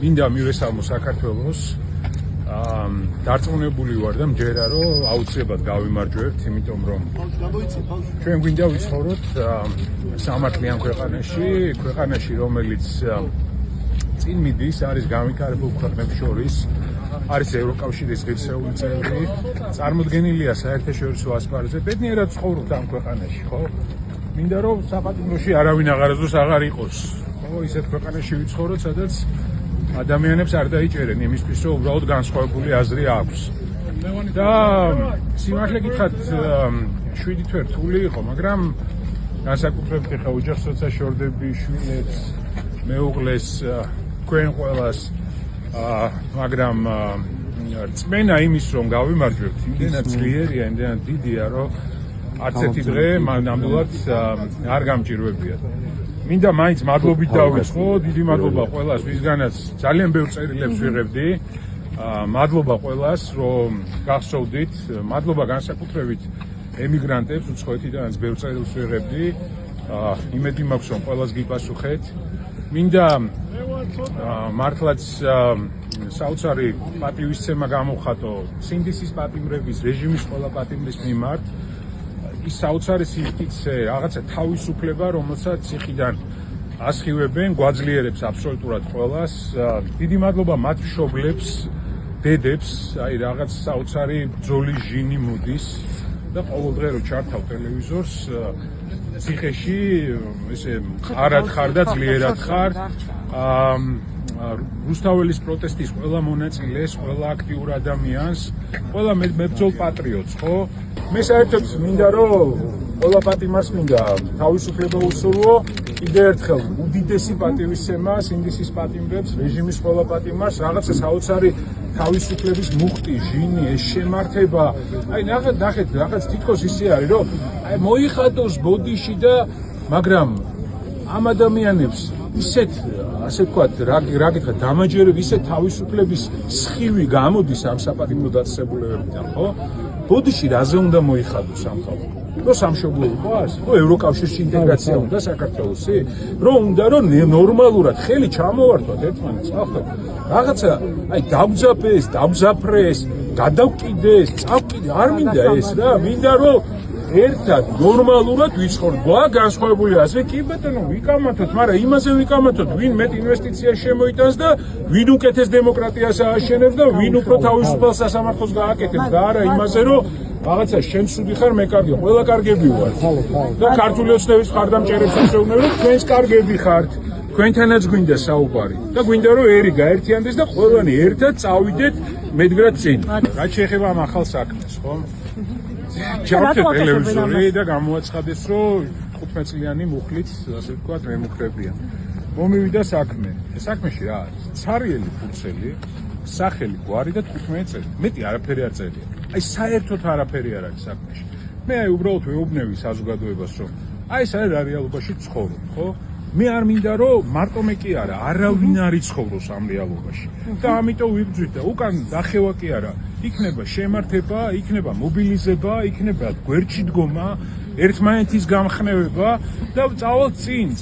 მინდა მივესალმო საქართველოს. დარწმუნებული ვარ და მჯერა რომ აუცილებლად გავიმარჯვებთ, იმიტომ რომ ჩვენ გვინდა ვიცხოვროთ სამართლიან ქვეყანაში, რომელიც წინ მიდის, არის განვითარებულ ქვეყნებს შორის, არის ევროკავშირის ღირსეული წევრი, წარმოდგენილია საერთაშორისო ასპარეზზე, ბედნიერად ცხოვრობთ ამ ქვეყანაში, ხო? მინდა რომ საპატიმროში არავინ აღარასდროს აღარ იყოს, ხო? ისეთ ქვეყანაში ვიცხოვროთ, სადაც ადამიანებს არ დაიჭერენ იმისთვის, რომ უბრალოდ განსხვავებული აზრი აქვს. და სიმართლე გითხრათ, 7 თვე რთული იყო, მაგრამ განსაკუთრებით ხა ოჯახს როცა შორდები, შვილებს, მეუღლეს, თქვენ ყველას, მაგრამ წმენა იმის, რომ გავიმარჯვებთ, იმდენად ძლიერია, იმდენად დიდია, რომ არც ერთი დღე ნამდვილად არ გამჭირვებია. მინდა მაინც მადლობით დავიწყო, დიდი მადლობა ყველას, ვისგანაც ძალიან ბევრ წერილებს ვიღებდი. მადლობა ყველას, რომ გახსოვდით, მადლობა განსაკუთრებით ემიგრანტებს, უცხოეთიდანაც ბევრ წერილს ვიღებდი. იმედი მაქვს, რომ ყველას გიპასუხეთ. მინდა მართლაც საოცარი პატივისცემა გამოვხატო სინდისის პატიმრების, რეჟიმის ყველა პატიმრის მიმართ. ის საოცარი სივრცე, რაღაცა თავისუფლება, რომელსაც ციხიდან ასხივებენ, გვაძლიერებს აბსოლუტურად ყველას. დიდი მადლობა მათ მშობლებს, დედებს, აი რაღაც საოცარი ბრძოლის ჟინი მოდის და ყოველდღე რო ჩართავ ტელევიზორს, ციხეში ესე ყარად ხარ და ძლიერად ხარ. რუსთაველის პროტესტის ყველა მონაწილეს, ყველა აქტიურ ადამიანს, ყველა მებრძოლ პატრიოტს, ხო? მე საერთოდ მინდა რომ ყველა პატიმარს მინდა თავისუფლება უსურვო, კიდევ ერთხელ უდიდესი პატივისცემა სინდისის პატიმრებს, რეჟიმის ყველა პატიმარს, რაღაცა საოცარი თავისუფლების მუხტი, ჟინი, ეს შემართება. აი ნახეთ, რაღაც თითქოს ისე არის, რომ აი მოიხატოს ბოდიში და მაგრამ ამ ადამიანებს ისეთ, ასე ვთქვათ, რა გითხრათ, დამაჯერებ ისეთ თავისუფლების სხივი გამოდის ამ საპატიმრო დაწესებულებებიდან, ხო? ბოდიში რაზე უნდა მოიხადოს ამ ხალხს? რომ სამშობლო იყოს, რომ ევროკავშირში ინტეგრაცია უნდა საქართველოსი, რომ უნდა რომ ნორმალურად ხელი ჩამოვართვათ ერთმანეთს, ხო? რაღაცა აი დავძაფრეს, გადავკიდეს, წავკიდე, არ მინდა ეს რა, მინდა რომ ერთად ნორმალურად ვიცხოვროთ. განსხვავებული აზრი, კი ბატონო, ვიკამათოთ, მაგრამ იმაზე ვიკამათოთ, ვინ მეტ ინვესტიციას შემოიტანს და ვინ უკეთეს დემოკრატიას ააშენებს და ვინ უფრო თავისუფალ სასამართლოს გააკეთებს და არა იმაზე, რომ რაღაცა შენ სუდი ხარ, მე კარგია, ყველა კარგები ვართ. და ქართული ოცნების მხარდამჭერებს ასეულებ, თქვენს კარგები ხართ. თქვენთანაც გვინდა საუბარი და გვინდა რომ ერი გაერთიანდეს და ყველანი ერთად წავიდეთ მედგრად წინ. რაც შეეხება ამ ახალ საქმეს, ხო? ჩავთე ტელევიზორი და გამოაცხადეს, რომ 15 წლიანი მუხლით, ასე ვთქვათ, მემუქრებიან. მომივიდა საქმე. საქმეში რა არის? ცარიელი ფურცელი, სახელი, გვარი და 15 წელი. მეტი არაფერი არ წერია. აი საერთოდ არაფერი არ არის საქმეში. მე აი უბრალოდ ვეუბნები საზოგადოებას, რომ აი ეს არის რეალობაში ცხოვრობ, ხო? მე არ მინდა რომ მარტო მე კი არა, არავინ არ იცხოვროს ამ რეალობაში. და ამიტომ ვიბრძვით და უკან დახევა კი არა, იქნება შემართება, იქნება მობილიზება, იქნება გვერდში დგომა, ერთმანეთის გამხნევება და წავალთ წინ.